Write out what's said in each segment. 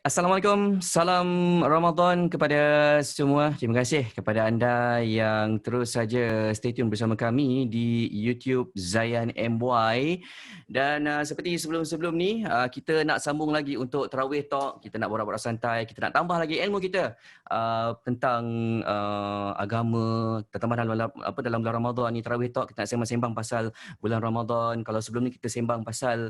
Assalamualaikum, salam Ramadan kepada semua. Terima kasih kepada anda yang terus saja stay tune bersama kami di YouTube Zayan MY. Dan seperti sebelum-sebelum ni, kita nak sambung lagi untuk Tarawih Talk. Kita nak borak-borak santai, kita nak tambah lagi ilmu kita tentang agama, terutama dalam bulan Ramadan ni. Tarawih Talk kita nak sembang-sembang pasal bulan Ramadan. Kalau sebelum ni kita sembang pasal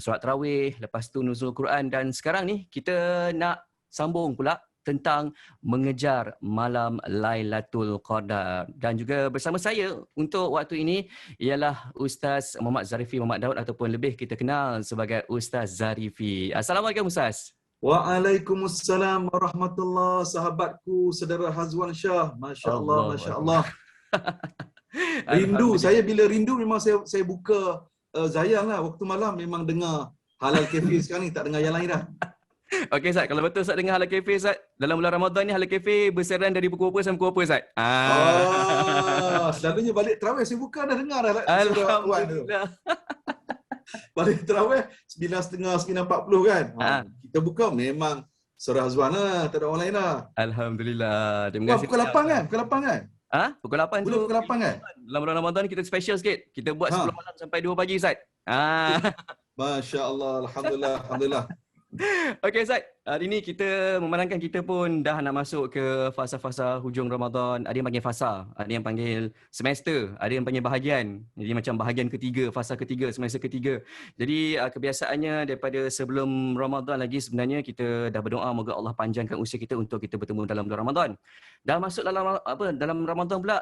solat tarawih, lepas tu nuzul Quran, dan sekarang ni kita nak sambung pula tentang mengejar malam Lailatul Qadar. Dan juga bersama saya untuk waktu ini ialah Ustaz Muhammad Zarifi Muhammad Daud, ataupun lebih kita kenal sebagai Ustaz Zarifi. Assalamualaikum Ustaz. Waalaikumsalam warahmatullahi, sahabatku, saudara Hazwan Shah. Masya Allah, Masya Allah. Rindu, saya bila rindu memang saya buka Zayan lah. Waktu malam memang dengar Halal Cafe. Sekarang ni tak dengar yang lain dah. Okey Ustaz, kalau betul Ustaz dengar Halal Cafe Ustaz, dalam bulan Ramadan ni Halal Cafe bersiaran dari pukul apa sampai pukul apa Ustaz? Selalunya balik tarawih saya buka dah dengar dah. Alhamdulillah. Balik tarawih 9.30, 9.40 kan. Kita buka memang Surah Hazwan lah, tak ada orang lain lah. Alhamdulillah. Terima kasih. Pukul 8 kan? Pukul 8 kan? Pukul 8 tu. Pukul 8 kan? Dalam bulan Ramadan ni kita special sikit. Kita buat 10 malam sampai 2 pagi Ustaz. Masya Allah, Alhamdulillah, Alhamdulillah. Okey Ustaz, hari ni kita memandangkan kita pun dah nak masuk ke fasa-fasa hujung Ramadan. Ada yang panggil fasa, ada yang panggil semester, ada yang panggil bahagian. Jadi macam bahagian ketiga, fasa ketiga, semester ketiga. Jadi kebiasaannya daripada sebelum Ramadan lagi sebenarnya kita dah berdoa moga Allah panjangkan usia kita untuk kita bertemu dalam bulan Ramadan. Dah masuk dalam Ramadan pula,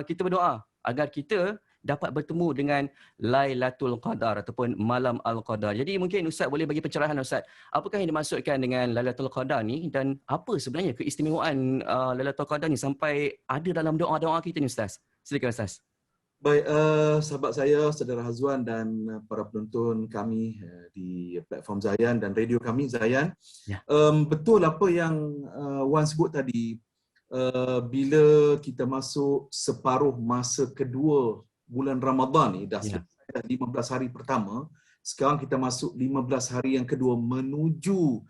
kita berdoa agar kita dapat bertemu dengan Lailatul Qadar ataupun malam Al-Qadar. Jadi mungkin Ustaz boleh bagi pencerahan Ustaz, apakah yang dimaksudkan dengan Lailatul Qadar ni dan apa sebenarnya keistimewaan Lailatul Qadar ni sampai ada dalam doa-doa kita ni Ustaz? Silakan Ustaz. Baik, sahabat saya, saudara Hazwan dan para penonton kami di platform Zayan dan radio kami Zayan. Ya. Betul apa yang Wan sebut tadi, bila kita masuk separuh masa kedua bulan Ramadan ni, dah 15 hari pertama, sekarang kita masuk 15 hari yang kedua menuju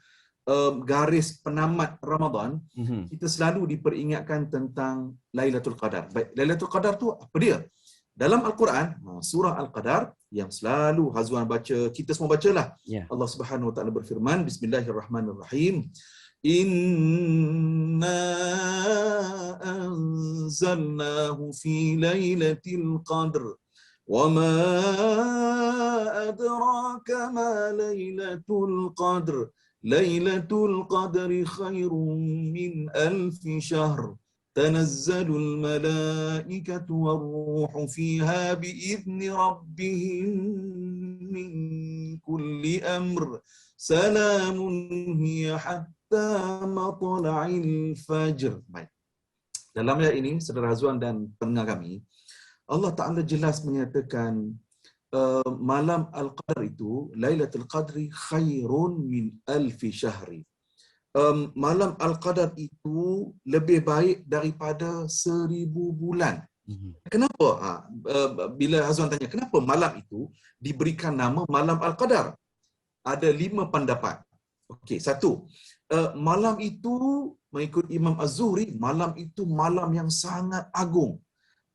garis penamat Ramadan. Kita selalu diperingatkan tentang Lailatul Qadar. Baik, Lailatul Qadar tu apa dia? Dalam Al-Quran, surah Al-Qadar yang selalu Hazwan baca, kita semua bacalah. Allah Subhanahu Wa Taala berfirman, Bismillahirrahmanirrahim. Inna anzalnahu fi lailatul qadr wa ma adraka ma lailatul qadr lailatul qadri khairum min alfi syahr tanazzalul malaikatu warruhu fiha biizni rabbihim min kulli amr salamun hiya matla'il fajr. Baik. Dalam ayat ini, saudara Hazwan dan pendengar kami, Allah Ta'ala jelas menyatakan malam Al-Qadar itu, Lailatul Qadri khairun min alfi syahri. Malam Al-Qadar itu lebih baik daripada 1000 bulan. Kenapa? Bila Hazwan tanya, kenapa malam itu diberikan nama malam Al-Qadar? Ada 5 pendapat. Okey, satu. Malam itu mengikut Imam Az-Zuhri, malam itu malam yang sangat agung.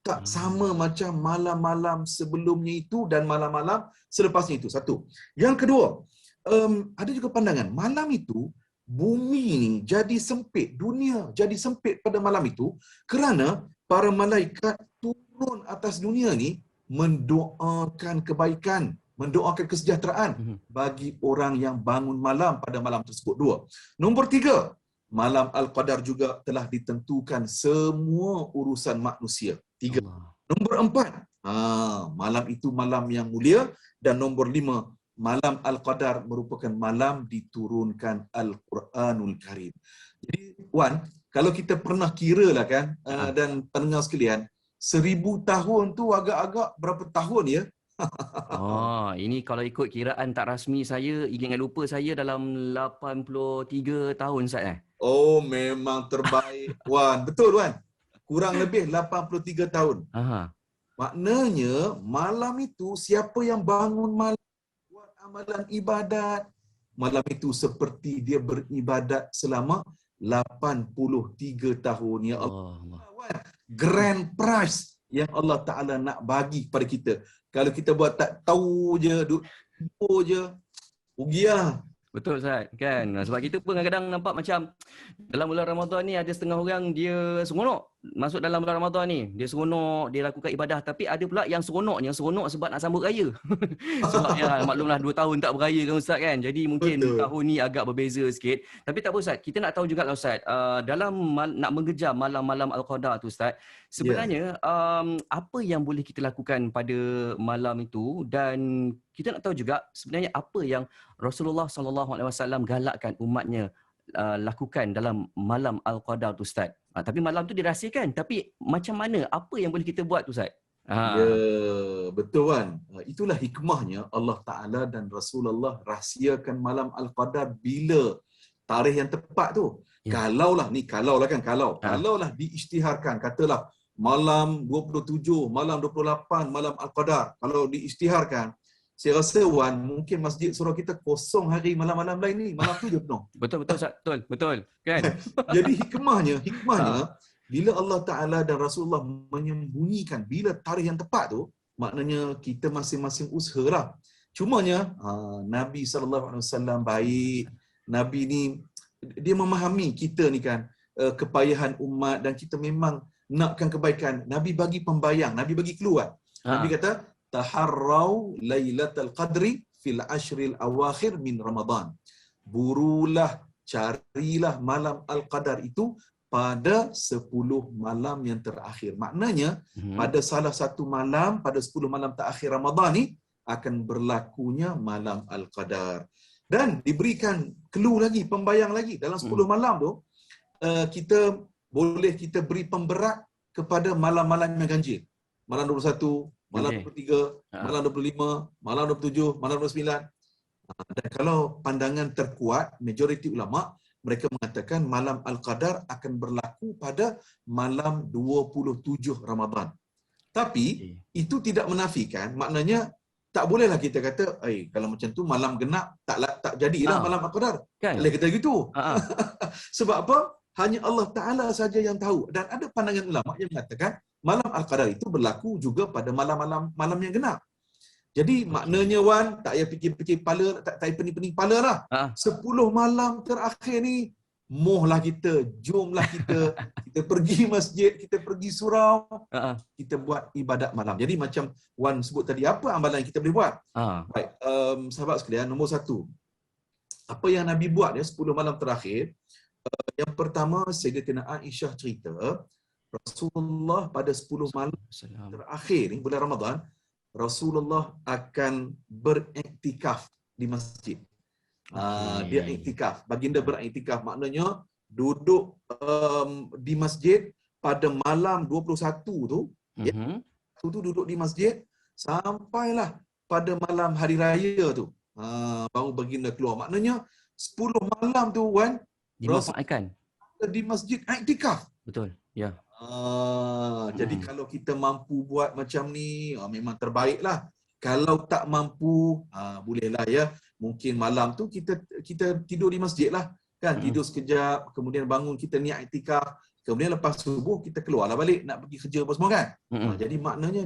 Tak sama macam malam-malam sebelumnya itu dan malam-malam selepasnya itu. Satu. Yang kedua, ada juga pandangan, malam itu bumi ni jadi sempit, dunia jadi sempit pada malam itu kerana para malaikat turun atas dunia ni mendoakan kebaikan, mendoakan kesejahteraan bagi orang yang bangun malam pada malam tersebut. 2. Nombor 3, malam Al-Qadar juga telah ditentukan semua urusan manusia. 3. Nombor 4, malam itu malam yang mulia. Dan nombor 5, malam Al-Qadar merupakan malam diturunkan Al-Quranul Karim. Jadi Wan, kalau kita pernah kira lah kan, dan pendengar sekalian, 1000 tahun tu agak-agak berapa tahun ya? Ini kalau ikut kiraan tak rasmi saya, ingat lupa saya dalam 83 tahun Ustaz. Oh, memang terbaik Wan. Betul Wan. Kurang lebih 83 tahun. Maknanya malam itu siapa yang bangun malam buat amalan ibadat, malam itu seperti dia beribadat selama 83 tahun. Ya Allah. Allah, grand prize yang Allah Ta'ala nak bagi kepada kita. Kalau kita buat tak tahu je, duduk tidur je, rugi lah. Betul Ustaz, kan? Sebab kita pun kadang-kadang nampak macam dalam bulan Ramadan ni ada setengah orang dia seronok masuk dalam bulan Ramadan ni. Dia seronok, dia lakukan ibadah, tapi ada pula yang seronok sebab nak sambut raya. Sebab ya maklumlah 2 tahun tak beraya kan Ustaz kan. Jadi mungkin Betul. tahun ni agak berbeza sikit. Tapi tak apa Ustaz, kita nak tahu juga lah Ustaz, dalam nak mengejar malam-malam Al-Qadar tu Ustaz, Ya. sebenarnya apa yang boleh kita lakukan pada malam itu, dan kita nak tahu juga sebenarnya apa yang Rasulullah SAW galakkan umatnya lakukan dalam malam Al-Qadar tu Ustaz. Tapi malam tu dirahsiakan, tapi macam mana, apa yang boleh kita buat tu Ustaz? Ya, betul kan. Itulah hikmahnya Allah Ta'ala dan Rasulullah rahsiakan malam Al-Qadar bila tarikh yang tepat tu. Ya. Kalaulah kan, Ha. kalaulah diisytiharkan, katalah malam 27, malam 28, malam Al-Qadar. Kalau diisytiharkan, saya rasa Wan, mungkin masjid surau kita kosong hari malam-malam lain ni, malam tu je penuh. Betul Ustaz, betul kan? Jadi hikmahnya bila Allah Ta'ala dan Rasulullah menyembunyikan bila tarikh yang tepat tu, maknanya kita masing-masing usahalah. Cumanya Nabi SAW baik. Nabi ni dia memahami kita ni kan, kepayahan umat, dan kita memang nakkan kebaikan. Nabi bagi pembayang, Nabi bagi keluar. Nabi kata, taharrau lailatul qadri fil ashril awakhir min Ramadan. Burulah, carilah malam Al-Qadar itu pada 10 malam yang terakhir. Maknanya, pada salah satu malam, pada 10 malam terakhir Ramadan ni, akan berlakunya malam Al-Qadar. Dan diberikan clue lagi, pembayang lagi. Dalam 10 malam tu, kita beri pemberat kepada malam-malam yang ganjil. Malam 21, malam 23, malam 25, malam 27, malam 29. Dan kalau pandangan terkuat, majoriti ulama, mereka mengatakan malam Al-Qadar akan berlaku pada malam 27 Ramadan. Tapi, itu tidak menafikan, maknanya tak bolehlah kita kata, kalau macam tu malam genap, tak jadilah malam Al-Qadar. Kan? Boleh kita gitu. Sebab apa? Hanya Allah Ta'ala saja yang tahu. Dan ada pandangan ulama yang mengatakan, malam Al-Qadar itu berlaku juga pada malam yang genap. Jadi maknanya Wan, tak payah fikir-fikir kepala, tak payah pening-pening kepala lah. 10 malam terakhir ni, mohlah kita, jomlah kita, kita pergi masjid, kita pergi surau, kita buat ibadat malam. Jadi macam Wan sebut tadi, apa amalan yang kita boleh buat? Baik, sahabat sekalian, nombor 1. Apa yang Nabi buat 10 malam terakhir, yang pertama, Sayyidatina Aisyah cerita, Rasulullah pada 10 malam terakhir ni, bulan Ramadan, Rasulullah akan beriktikaf di masjid. Dia iktikaf. Baginda beriktikaf maknanya duduk di masjid pada malam 21 tu. Tu duduk di masjid sampailah pada malam hari raya tu. Baru baginda keluar. Maknanya 10 malam tu Wan, dimanfaatkan di masjid iktikaf. Betul. Ya. Jadi kalau kita mampu buat macam ni, memang terbaiklah. Kalau tak mampu, bolehlah ya. Mungkin malam tu kita tidur di masjid lah. Kan? Tidur sekejap, kemudian bangun kita niat iktikaf. Kemudian lepas subuh kita keluarlah balik nak pergi kerja apa semua kan. Jadi maknanya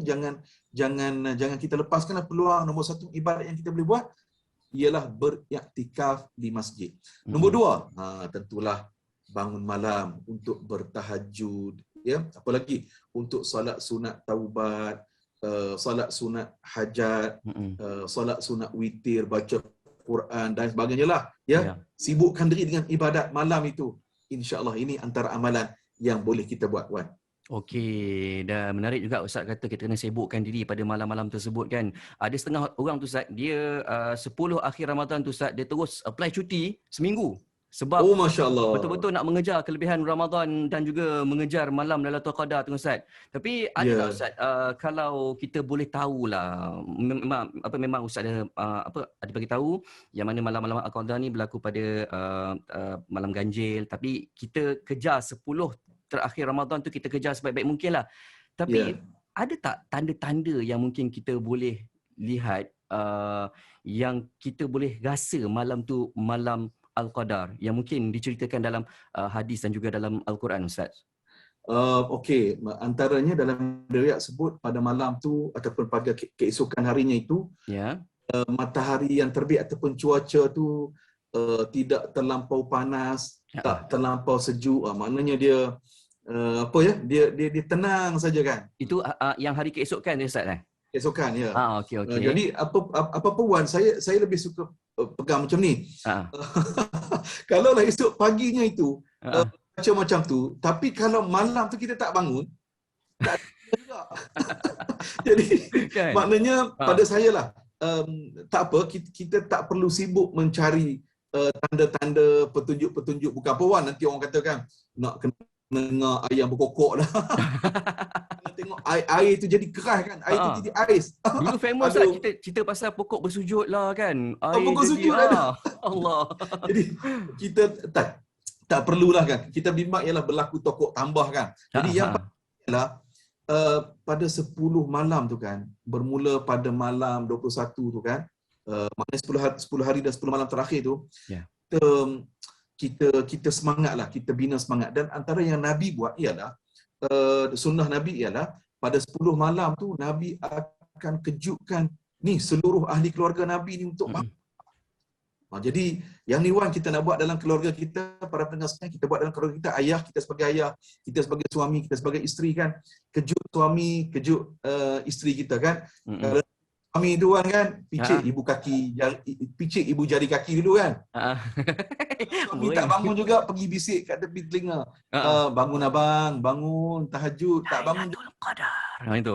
jangan kita lepaskanlah peluang. Nombor 1 ibadat yang kita boleh buat ialah beriktikaf di masjid. Nombor 2, tentulah bangun malam untuk bertahajud, ya, apa lagi untuk solat sunat taubat, solat sunat hajat, solat sunat witir, baca Quran dan sebagainya lah, ya. Sibukkan diri dengan ibadat malam itu. Insya-Allah ini antara amalan yang boleh kita buat, Wan. Okey, dan menarik juga Ustaz kata kita kena sibukkan diri pada malam-malam tersebut kan. Ada setengah orang tu Ustaz, dia 10 akhir Ramadan tu Ustaz, dia terus apply cuti seminggu. Sebab Masya-Allah, betul-betul nak mengejar kelebihan Ramadan dan juga mengejar malam Lailatul Qadar tu Ustaz. Tapi ada tak Ustaz, kalau kita boleh tahulah, memang Ustaz ada bagi tahu yang mana malam-malam Al-Qadar ni berlaku pada malam ganjil, tapi kita kejar 10 terakhir Ramadan tu, kita kejar sebaik-baik mungkin lah. Tapi ada tak tanda-tanda yang mungkin kita boleh lihat yang kita boleh rasa malam tu malam Al-Qadar yang mungkin diceritakan dalam hadis dan juga dalam Al-Quran, Ustaz? Okey, antaranya dalam riwayat sebut pada malam tu ataupun pada keesokan harinya itu, Ya. matahari yang terbit ataupun cuaca tu tidak terlampau panas, tak terlampau sejuk. Maknanya dia apa ya? Dia tenang saja kan. Itu yang hari keesokan dia, Ustaz kan? Keesokan ya. Okey okey. Jadi apa pun saya lebih suka pegang macam ni. Kalaulah esok paginya itu macam tu, tapi kalau malam tu kita tak bangun, tak ada juga. Jadi Kan? maknanya pada saya lah, tak apa, kita tak perlu sibuk mencari tanda-tanda petunjuk-petunjuk, bukan apa Wan, nanti orang katakan nak kena dengar ayam berkokok dah. Tengok air tu jadi keras kan, air tu jadi ais. Dulu famous lah cerita pasal pokok bersujud lah kan. Air pokok jadi, sujud ada. Allah. Jadi kita tak perlulah kan. Kita bimbang ialah berlaku tokok tambah kan. Jadi yang ialah pada 10 malam tu kan, bermula pada malam 21 tu kan, maknanya 10 hari dan 10 malam terakhir tu, kita semangatlah, kita bina semangat. Dan antara yang Nabi buat ialah sunnah Nabi ialah pada 10 malam tu Nabi akan kejutkan ni seluruh ahli keluarga Nabi ni untuk jadi yang ni Wan, kita nak buat dalam keluarga kita, para pendengar sekalian, kita buat dalam keluarga kita, ayah, kita sebagai ayah, kita sebagai suami, kita sebagai isteri kan, kejut suami, kejut isteri kita kan. Kalau suami tu kan, picit ibu kaki, picit ibu jari kaki dulu kan. Suami tak bangun juga, pergi bisik kat tepi telinga. Bangun abang, bangun, tahajud, tak bangun. Lailatul Qadar. Itu.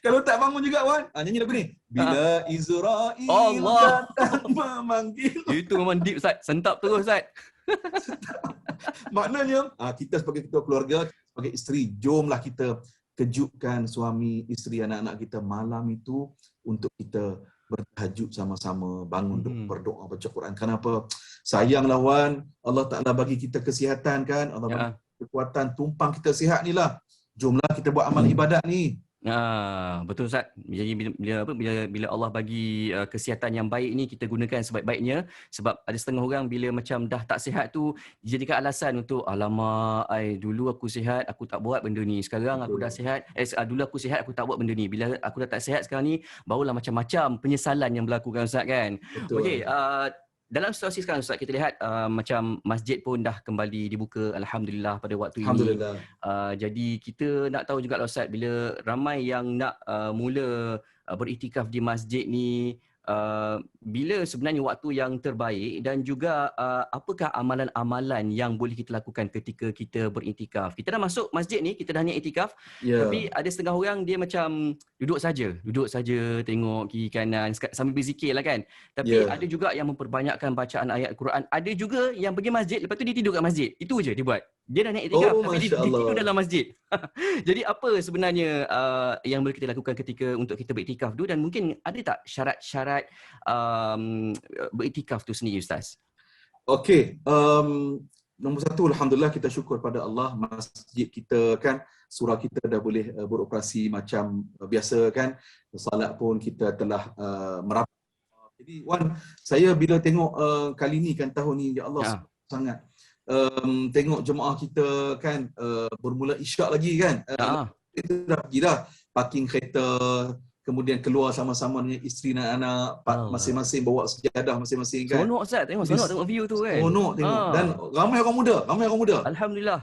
Kalau tak bangun juga Wan, nyanyi lagu ni. Bila Israel datang memanggil. Itu memang deep, Ustaz. Sentap terus, Ustaz. Maknanya kita sebagai ketua keluarga, sebagai isteri, jomlah kita kejutkan suami, isteri, anak-anak kita malam itu untuk kita bertahajud sama-sama, bangun berdoa, baca Quran. Kenapa? Sayanglah Wan, Allah Ta'ala bagi kita kesihatan kan, Allah bagi kekuatan, tumpang kita sihat ni lah. Jomlah kita buat amal ibadat ni. Betul Ustaz. Jadi bila Allah bagi kesihatan yang baik ni, kita gunakan sebaik-baiknya. Sebab ada setengah orang bila macam dah tak sihat tu dijadikan alasan untuk alamak, dulu aku sihat aku tak buat benda ni, sekarang aku dah sihat, dulu aku sihat aku tak buat benda ni, bila aku dah tak sihat sekarang ni, barulah macam-macam penyesalan yang berlaku kan Ustaz kan. Okey, dalam situasi sekarang Ustaz, kita lihat macam masjid pun dah kembali dibuka, Alhamdulillah pada waktu ini. Jadi kita nak tahu juga Ustaz, bila ramai yang nak mula beriktikaf di masjid ni, bila sebenarnya waktu yang terbaik, dan juga apakah amalan-amalan yang boleh kita lakukan ketika kita beriktikaf? Kita dah masuk masjid ni, kita dah niat iktikaf, tapi ada setengah orang dia macam duduk saja tengok kiri kanan sambil berzikir lah kan. Tapi ada juga yang memperbanyakkan bacaan ayat Quran, ada juga yang pergi masjid lepas tu dia tidur kat masjid. Itu je dia buat. Dia dah niat iktikaf tapi dia tidur dalam masjid. Jadi apa sebenarnya yang boleh kita lakukan ketika untuk kita beriktikaf tu, dan mungkin ada tak syarat-syarat beriktikaf tu sendiri Ustaz? Okey, nombor satu, Alhamdulillah kita syukur pada Allah, masjid kita kan, surau kita dah boleh beroperasi macam biasa kan, salat pun kita telah merapat. Jadi Wan, saya bila tengok kali ni kan, tahun ni ya Allah sangat tengok jemaah kita kan bermula isyak lagi kan, kita dah pergi dah parking kereta, kemudian keluar sama-sama dengan isteri dan anak, masing-masing bawa sejadah masing-masing kan. Seronok Ustaz, tengok view tu kan. Seronok tengok. Dan ramai orang muda. Alhamdulillah.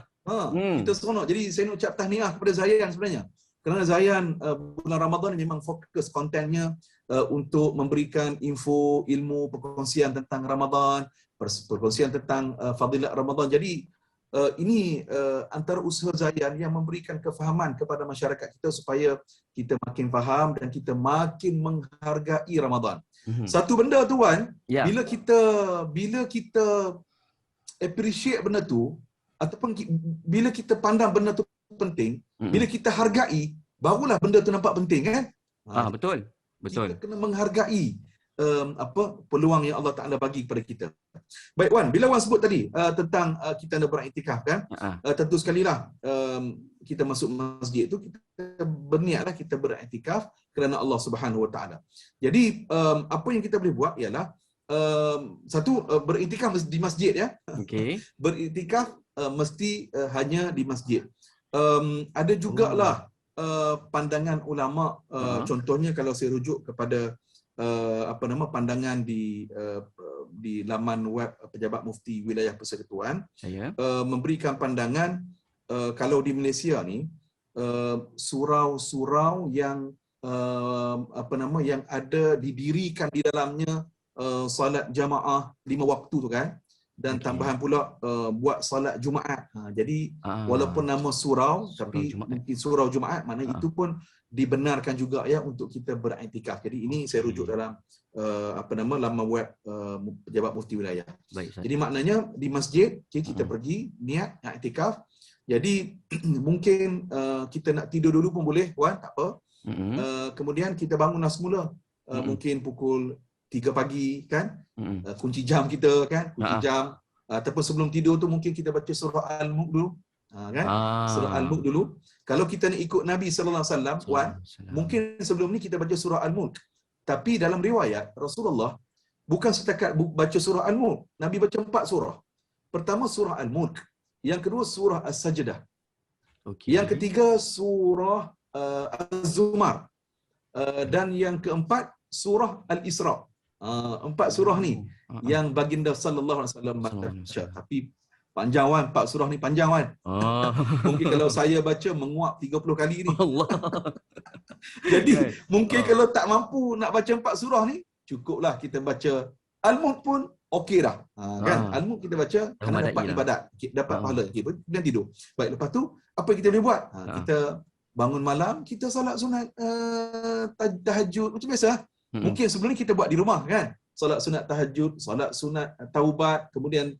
Kita seronok. Jadi saya nak ucap tahniah kepada Zayan sebenarnya. Kerana Zayan bulan Ramadan memang fokus kontennya untuk memberikan info, ilmu, perkongsian tentang Ramadan, perkongsian tentang fadilat Ramadan. Jadi ini antara usaha Zayan yang memberikan kefahaman kepada masyarakat kita supaya kita makin faham dan kita makin menghargai Ramadan. Satu benda tu Wan, bila kita appreciate benda tu, ataupun bila kita pandang benda tu penting, bila kita hargai, barulah benda tu nampak penting kan? Betul. Kita kena menghargai peluang yang Allah Ta'ala bagi kepada kita. Baik Wan, bila Wan sebut tadi tentang kita nak beriktikaf kan, tentu sekali lah kita masuk masjid tu kita berniatlah kita beriktikaf kerana Allah Subhanahu Wa Taala. Jadi apa yang kita boleh buat ialah satu, beriktikaf di masjid ya. Okey. Beriktikaf mesti hanya di masjid. Ada jugalah pandangan ulama, contohnya kalau saya rujuk kepada pandangan di laman web Pejabat Mufti Wilayah Persekutuan, memberikan pandangan kalau di Malaysia ni surau-surau yang yang ada didirikan di dalamnya solat jamaah 5 waktu tu kan, dan tambahan pula buat solat Jumaat. Jadi walaupun nama surau tapi mungkin surau Jumaat, maknanya itu pun dibenarkan juga ya untuk kita beriktikaf. Jadi ini saya rujuk dalam laman web Pejabat Mufti Wilayah. Baik, jadi maknanya di masjid kita pergi niat iktikaf. Jadi mungkin kita nak tidur dulu pun boleh Wan, tak apa. Kemudian kita bangunlah semula mungkin pukul 3 pagi kan, kunci jam kita kan, kunci jam, ataupun sebelum tidur tu mungkin kita baca surah Al-Mulk dulu, kan, surah Al-Mulk dulu. Kalau kita nak ikut Nabi sallallahu alaihi wasallam, Wan, mungkin sebelum ni kita baca surah Al-Mulk. Tapi dalam riwayat Rasulullah bukan setakat baca surah Al-Mulk, Nabi baca 4 surah. Pertama surah Al-Mulk, yang kedua surah As-Sajdah, yang ketiga surah Az-Zumar, dan yang keempat surah Al-Isra. 4 surah ni yang baginda sallallahu alaihi wasallam baca. Tapi panjang Wan, 4 surah ni panjang Wan. Mungkin kalau saya baca menguap 30 kali ni. Allah. Jadi mungkin kalau tak mampu nak baca 4 surah ni, cukuplah kita baca Al-Mulk pun okey dah. Kan? Al-Mulk kita baca kerana dapat ibadat, dapat pahala sikit pun dan tidur. Baik, lepas tu apa yang kita boleh buat? Kita bangun malam, kita solat sunat tahajud macam biasa. Mungkin sebelum ni kita buat di rumah kan. Solat sunat tahajud, solat sunat taubat, kemudian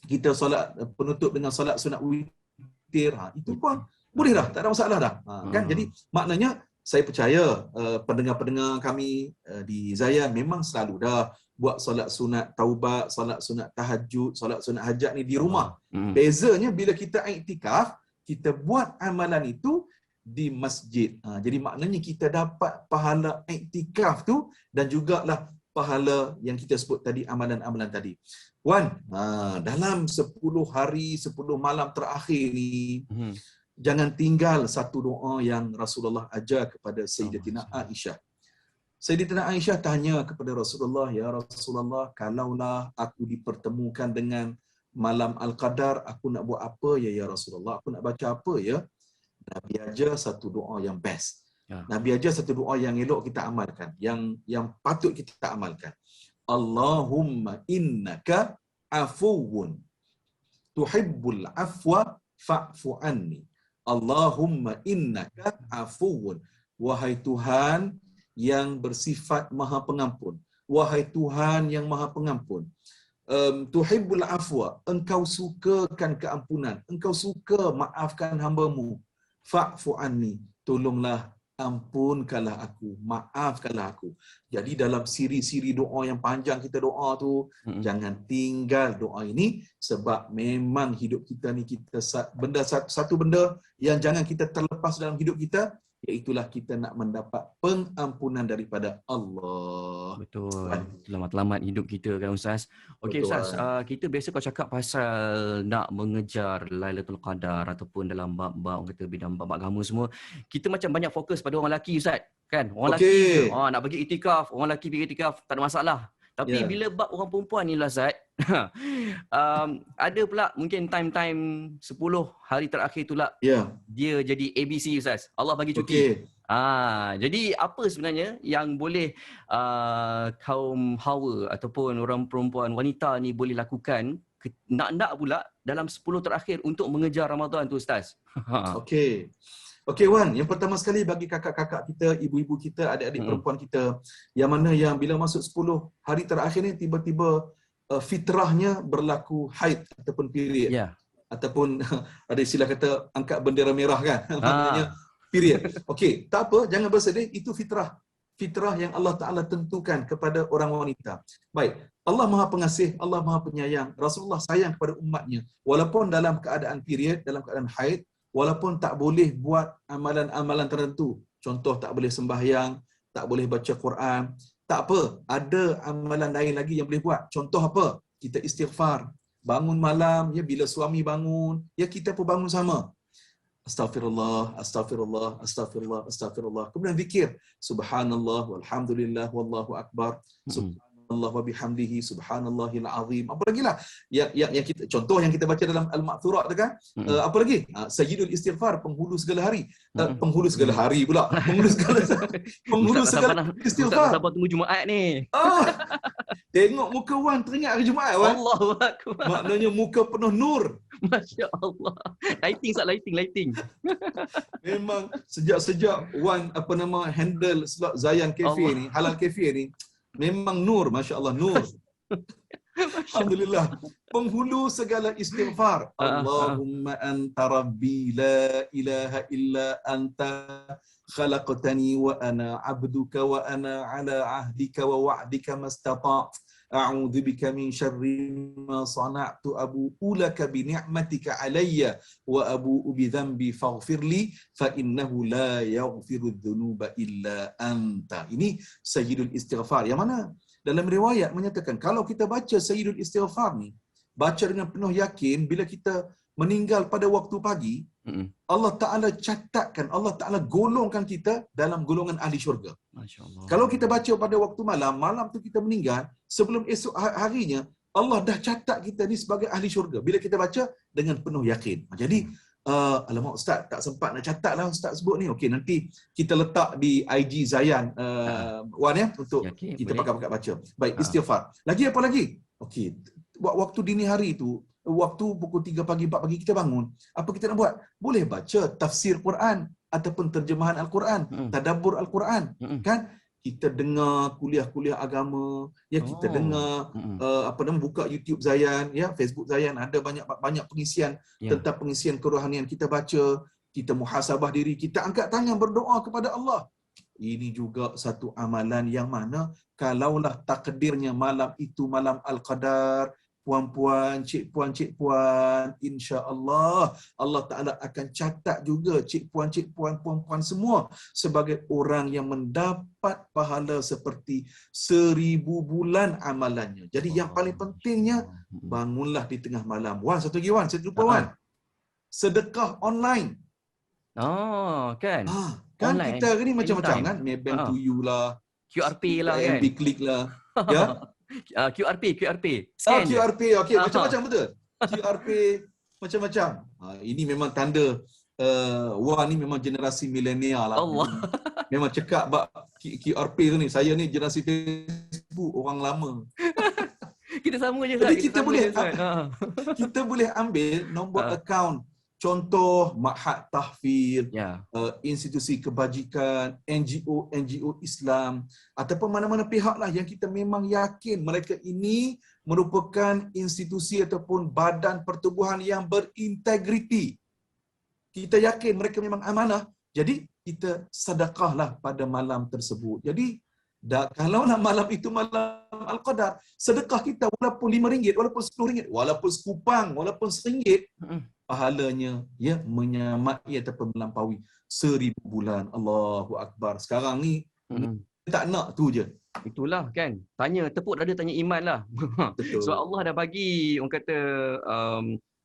kita solat penutup dengan solat sunat witir. Itu pun boleh dah, tak ada masalah dah. Kan? Jadi maknanya saya percaya pendengar-pendengar kami di Zayan memang selalu dah buat solat sunat taubat, solat sunat tahajud, solat sunat hajat ni di rumah. Bezanya bila kita iktikaf, kita buat amalan itu di masjid. Jadi maknanya kita dapat pahala iktikaf tu dan jugalah pahala yang kita sebut tadi, amalan-amalan tadi. Wan, dalam 10 hari 10 malam terakhir ni, jangan tinggal satu doa yang Rasulullah ajar kepada Sayyidatina Aisyah. Sayyidatina Aisyah tanya kepada Rasulullah, "Ya Rasulullah, kalaulah aku dipertemukan dengan malam Al-Qadar, aku nak buat apa ya Rasulullah? Aku nak baca apa ya?" Nabi ajar satu doa yang best. Nabi ajar satu doa yang elok kita amalkan, yang patut kita amalkan. Allahumma innaka afuwun tuhibbul afwa fa'fu anni. Allahumma innaka afuwun. Wahai Tuhan yang bersifat Maha Pengampun. Wahai Tuhan yang Maha Pengampun. Tuhibbul afwa, engkau sukakan keampunan, engkau suka maafkan hamba-Mu. Fa'fu anni, tolonglah ampunkanlah aku, maafkanlah aku. Jadi dalam siri-siri doa yang panjang kita doa tu, jangan tinggal doa ini, sebab memang hidup kita ni satu benda yang jangan kita terlepas dalam hidup kita, iaitulah kita nak mendapat pengampunan daripada Allah. Betul. Selamat-selamat hidup kita kan Ustaz. Okey Ustaz, kita biasa kau cakap pasal nak mengejar Lailatul Qadar ataupun dalam bab-bab kata bidang bab agama semua, kita macam banyak fokus pada orang lelaki Ustaz. Kan? Orang lelaki nak pergi iktikaf, orang lelaki pergi iktikaf tak ada masalah. Tapi bila bab orang perempuan ni lah Ustaz, ada pula mungkin time-time 10 hari terakhir tu lah dia jadi ABC Ustaz. Allah bagi cuti. Jadi apa sebenarnya yang boleh kaum hawa ataupun orang perempuan wanita ni boleh lakukan nak pula dalam 10 terakhir untuk mengejar Ramadan tu Ustaz? Okey Wan, yang pertama sekali bagi kakak-kakak kita, ibu-ibu kita, adik-adik perempuan kita yang mana yang bila masuk 10 hari terakhir ni tiba-tiba fitrahnya berlaku haid ataupun period. Ataupun ada istilah kata angkat bendera merah kan. Maknanya period. Okey, tak apa, jangan bersedih, itu fitrah. fitrah yang Allah Ta'ala tentukan kepada orang wanita. Baik, Allah Maha Pengasih, Allah Maha Penyayang. Rasulullah sayang kepada umatnya. Walaupun dalam keadaan period, dalam keadaan haid, walaupun tak boleh buat amalan-amalan tertentu. Contoh, tak boleh sembahyang, tak boleh baca Quran. Tak apa, ada amalan lain lagi yang boleh buat. Contoh apa? Kita istighfar. Bangun malam, ya bila suami bangun, ya kita pun bangun sama. Astaghfirullah, astaghfirullah, astaghfirullah, astaghfirullah. Kemudian zikir. Subhanallah, walhamdulillah, wallahu akbar. Subhanallah wa bihamdihi, subhanallahil azim. Apa lagi lah? Yang kita, contoh yang kita baca dalam Al-Ma'thurah tu kan? Apa lagi? Sayyidul istighfar, penghulu segala hari. Penghulu segala hari pula. Penghulu segala istighfar. Ustaz sabar tunggu Jumaat ni. Tengok muka Wan teringat hari Jumaat, Wan. Allahu akbar. Maknanya muka penuh nur. Masya Allah. Lighting. Memang sejak Wan handle slot Zayan Cafe ni, Halal Cafe ni, memang nur, Masya Allah, nur. Alhamdulillah. Penghulu segala istighfar. Allahumma anta rabbi la ilaha illa anta khalaqtani wa ana abduka wa ana ala ahdika wa wa'dika mastata' a'udzu bika min syarri ma sana'tu abu'u laka bi ni'matika alayya wa abu'u bi dhanbi faghfirli fa innahu la yaghfiru dzunuba illa anta. Ini sayyidul istighfar. Yang mana dalam riwayat menyatakan kalau kita baca sayyidul istighfar ni, baca dengan penuh yakin, bila kita meninggal pada waktu pagi, Allah Ta'ala catatkan, Allah Ta'ala golongkan kita dalam golongan ahli syurga. Masya-Allah. Kalau kita baca pada waktu malam tu kita meninggal, sebelum esok harinya, Allah dah catat kita ni sebagai ahli syurga. Bila kita baca dengan penuh yakin. Jadi, alamak Ustaz, tak sempat nak catat lah Ustaz sebut ni. Okey, nanti kita letak di IG Zayan, Wan ya, untuk Yakin, kita boleh. pakai baca. Baik, istighfar. Lagi apa lagi? Okey, waktu dini hari tu, waktu pukul 3 pagi, 4 pagi kita bangun, apa kita nak buat? Boleh baca tafsir Quran ataupun terjemahan Al-Quran, tadabbur Al-Quran, kan? Kita dengar kuliah-kuliah agama, ya kita dengar buka YouTube Zayan, ya Facebook Zayan, ada banyak pengisian tentang pengisian kerohanian, kita baca, kita muhasabah diri, kita angkat tangan berdoa kepada Allah. Ini juga satu amalan yang mana kalaulah takdirnya malam itu malam Al-Qadar, puan-puan, cik puan, insya-Allah Allah Ta'ala akan catat juga cik puan, puan-puan semua sebagai orang yang mendapat pahala seperti 1000 bulan amalannya. Jadi yang paling pentingnya, bangunlah di tengah malam. Wan, satu lagi Wan, saya lupa Wan. Sedekah online. Kan? Kan Online. kita ni macam-macam Anytime. kan, Maybank to you lah, QRP lah kan? MB Click lah. Ya. QRP. Scan je. QRP, okey, macam-macam betul. QRP macam-macam. Ini memang tanda Wan ni memang generasi milenial lah. Allah. Memang cekak bab QRP tu ni. Saya ni generasi Facebook, orang lama. Kita sama je. Jadi Ustaz. kita boleh ambil nombor akaun. Contoh Ma'had Tahfidz, institusi kebajikan, NGO Islam, ataupun mana-mana pihak lah yang kita memang yakin mereka ini merupakan institusi ataupun badan pertubuhan yang berintegriti. Kita yakin mereka memang amanah. Jadi kita sedekahlah pada malam tersebut. Jadi kalaulah malam itu malam Al-Qadar, sedekah kita walaupun RM5, walaupun RM10, walaupun sekupang, walaupun RM1, pahalanya ya menyamai ataupun melampaui 1000 bulan. Allahu Akbar. Sekarang ni tak nak tu je. Itulah kan. Tanya tepuk dada, tanya iman lah. Betul. Sebab Allah dah bagi, orang kata,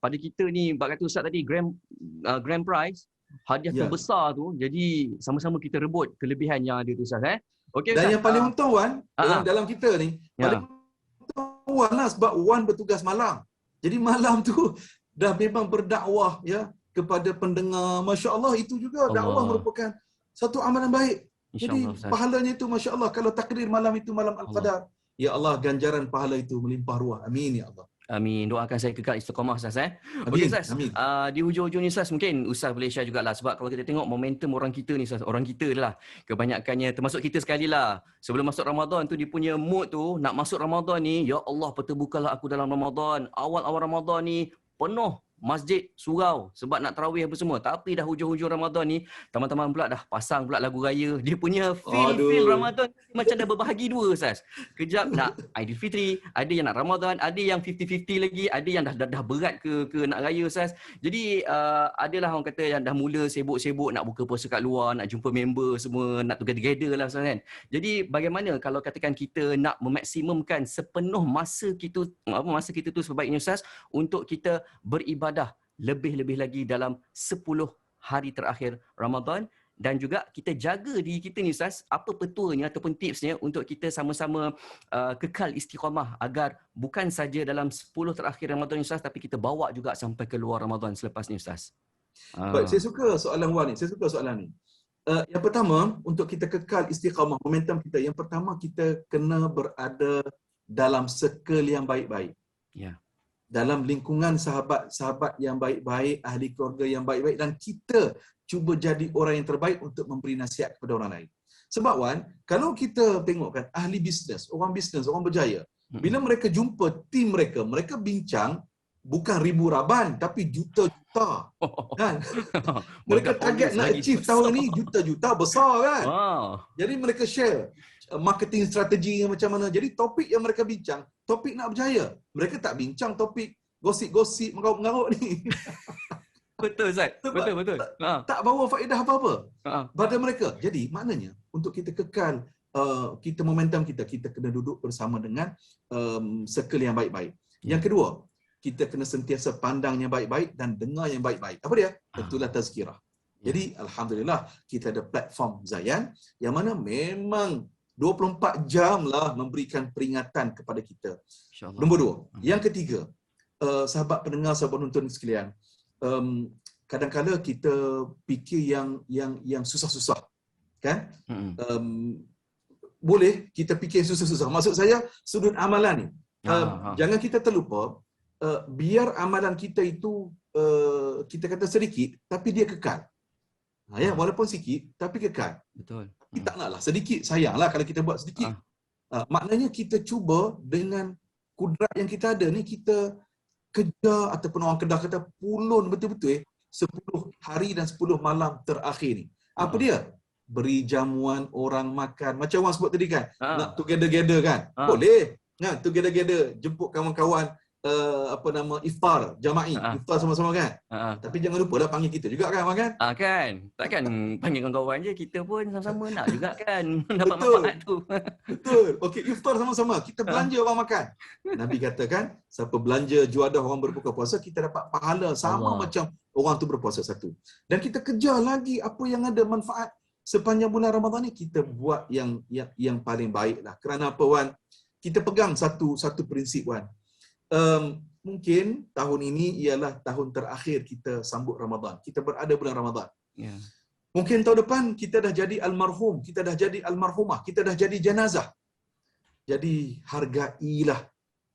pada kita ni, bak kata Ustaz tadi, grand prize, hadiah terbesar tu. Jadi sama-sama kita rebut kelebihan yang ada tu Ustaz. Okay, dan Ustaz, yang paling untung Wan, dalam kita ni, paling untung Wan lah sebab Wan bertugas malam. Jadi malam tu dah memang berdakwah ya kepada pendengar. Masya-Allah, itu juga dakwah merupakan satu amalan baik. Jadi pahalanya itu masya-Allah, kalau takdir malam itu malam Al-Qadar, ya Allah, ganjaran pahala itu melimpah ruah. Amin ya Allah. Amin. Doakan saya kekal istiqamah Ustaz. Okey Ustaz. Di hujung-hujung ni Ustaz, mungkin Ustaz boleh share jugalah, sebab kalau kita tengok momentum orang kita ni Ustaz, orang kita lah kebanyakannya, termasuk kita sekali lah, sebelum masuk Ramadan tu dia punya mood tu nak masuk Ramadan ni, ya Allah, pertebukalah aku dalam Ramadan. Awal-awal Ramadan ni penuh masjid surau sebab nak tarawih apa semua. Tapi dah hujung-hujung Ramadan ni, teman-teman pula dah pasang pula lagu raya. Dia punya feel Aduh. Ramadan macam dah berbahagi dua, Ustaz. Kejap nak Aidilfitri, ada yang nak Ramadan, ada yang 50-50 lagi, ada yang dah berat ke nak raya, Ustaz. Jadi adalah orang kata yang dah mula sibuk-sibuk nak buka puasa kat luar, nak jumpa member semua, nak together lah, Ustaz kan. Jadi bagaimana kalau katakan kita nak memaksimumkan sepenuh masa kita tu sebaiknya, Ustaz, untuk kita beribadah lebih-lebih lagi dalam 10 hari terakhir Ramadan, dan juga kita jaga diri kita ni, Ustaz, apa petuanya ataupun tipsnya untuk kita sama-sama kekal istiqamah agar bukan saja dalam 10 terakhir Ramadan ni, Ustaz, tapi kita bawa juga sampai ke luar Ramadan selepas ni, Ustaz. Baik, saya suka soalan Wan ni. Saya suka soalan ni. Yang pertama, untuk kita kekal istiqamah momentum kita, yang pertama kita kena berada dalam circle yang baik-baik. Ya. Dalam lingkungan sahabat-sahabat yang baik-baik, ahli keluarga yang baik-baik, dan kita cuba jadi orang yang terbaik untuk memberi nasihat kepada orang lain. Sebab Wan, kalau kita tengok kan ahli bisnes, orang berjaya, bila mereka jumpa tim mereka, mereka bincang bukan ribu raban tapi juta-juta. Kan? Mereka target nak achieve tahun ni juta-juta besar kan. Jadi mereka share marketing strategi yang macam mana. Jadi topik yang mereka bincang, topik nak berjaya. Mereka tak bincang topik gosip-gosip mengarut-mengarut ni. Betul, Ustaz. Betul. Tak bawa faedah apa-apa pada mereka. Jadi maknanya untuk kita kekal kita momentum kita kena duduk bersama dengan circle yang baik-baik. Yang kedua, kita kena sentiasa pandang yang baik-baik dan dengar yang baik-baik. Apa dia? Tentulah tazkirah. Jadi alhamdulillah kita ada platform Zayan yang mana memang 24 jam lah memberikan peringatan kepada kita. Nombor dua. Yang ketiga, sahabat pendengar, sahabat penonton sekalian, kadang-kadang kita fikir yang susah-susah, kan? Boleh kita fikir yang susah-susah. Maksud saya sudut amalan ni. Jangan kita terlupa, biar amalan kita itu kita kata sedikit, tapi dia kekal. Ya, walaupun sikit, tapi kekal. Betul. Tapi tak naklah sedikit, sayanglah kalau kita buat sedikit. Maknanya kita cuba dengan kudrat yang kita ada ni, kita kejar, ataupun orang Kedah kata pulun betul-betul 10 hari dan 10 malam terakhir ni. Apa dia? Beri jamuan orang makan. Macam orang sebut tadi kan, nak together-gather kan. Boleh. Nah, together-gather, jemput kawan-kawan iftar jama'i, iftar sama-sama kan. Tapi jangan lupa lah panggil kita juga kan, kan? Kan. Takkan panggil kawan-kawan je, kita pun sama-sama nak juga kan dapat manfaat tu. Betul. Okey, iftar sama-sama. Kita belanja orang makan. Nabi katakan, siapa belanja juadah orang berbuka puasa, kita dapat pahala sama macam orang tu berpuasa satu. Dan kita kejar lagi apa yang ada manfaat sepanjang bulan Ramadan ni, kita buat yang paling baik lah. Kerana apa, Wan? Kita pegang satu prinsip, Wan. Mungkin tahun ini ialah tahun terakhir kita sambut Ramadan. Kita berada bulan Ramadan. Mungkin tahun depan kita dah jadi almarhum, kita dah jadi almarhumah, kita dah jadi jenazah. Jadi hargailah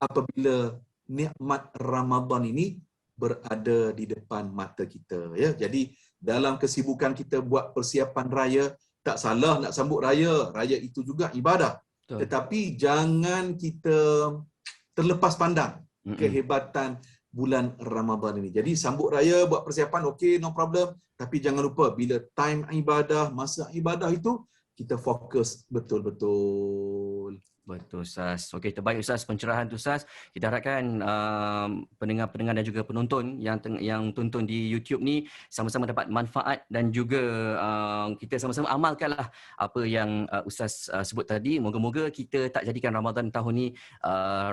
apabila nikmat Ramadan ini berada di depan mata kita, ya. Jadi dalam kesibukan kita buat persiapan raya, tak salah nak sambut raya. Raya itu juga ibadah. Betul. Tetapi jangan kita terlepas pandang kehebatan bulan Ramadan ini. Jadi sambut raya, buat persiapan, okey, no problem. Tapi jangan lupa, bila time ibadah, masa ibadah itu, kita fokus betul-betul. Betul, Ustaz. Okey, terbaik Ustaz pencerahan tu, Ustaz. Kita harapkan pendengar-pendengar dan juga penonton yang tonton di YouTube ni sama-sama dapat manfaat, dan juga kita sama-sama amalkanlah apa yang Ustaz sebut tadi. Moga-moga kita tak jadikan Ramadan tahun ni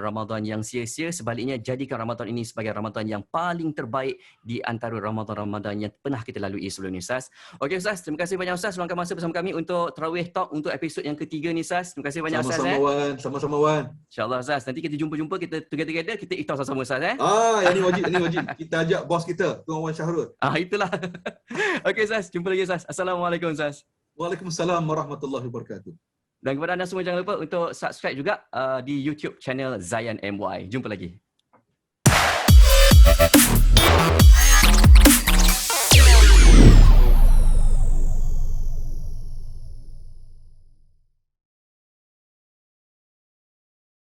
Ramadan yang sia-sia. Sebaliknya, jadikan Ramadan ini sebagai Ramadan yang paling terbaik di antara Ramadan-Ramadan yang pernah kita lalui sebelum ni, Ustaz. Okey, Ustaz. Terima kasih banyak, Ustaz, luangkan masa bersama kami untuk Tarawih Talk untuk episod yang ketiga ni, Ustaz. Terima kasih banyak, Ustaz. Sama-sama, Wan. InsyaAllah, Ustaz. Nanti kita jumpa-jumpa, kita together, kita iftar sama-sama, Ustaz. Yang ni wajib. Kita ajak bos kita, Tuan Wan Syahrul. Itulah. Okey, Ustaz. Jumpa lagi, Ustaz. Assalamualaikum, Ustaz. Waalaikumsalam warahmatullahi wabarakatuh. Dan kepada anda semua, jangan lupa untuk subscribe juga di YouTube channel Zayan MY. Jumpa lagi.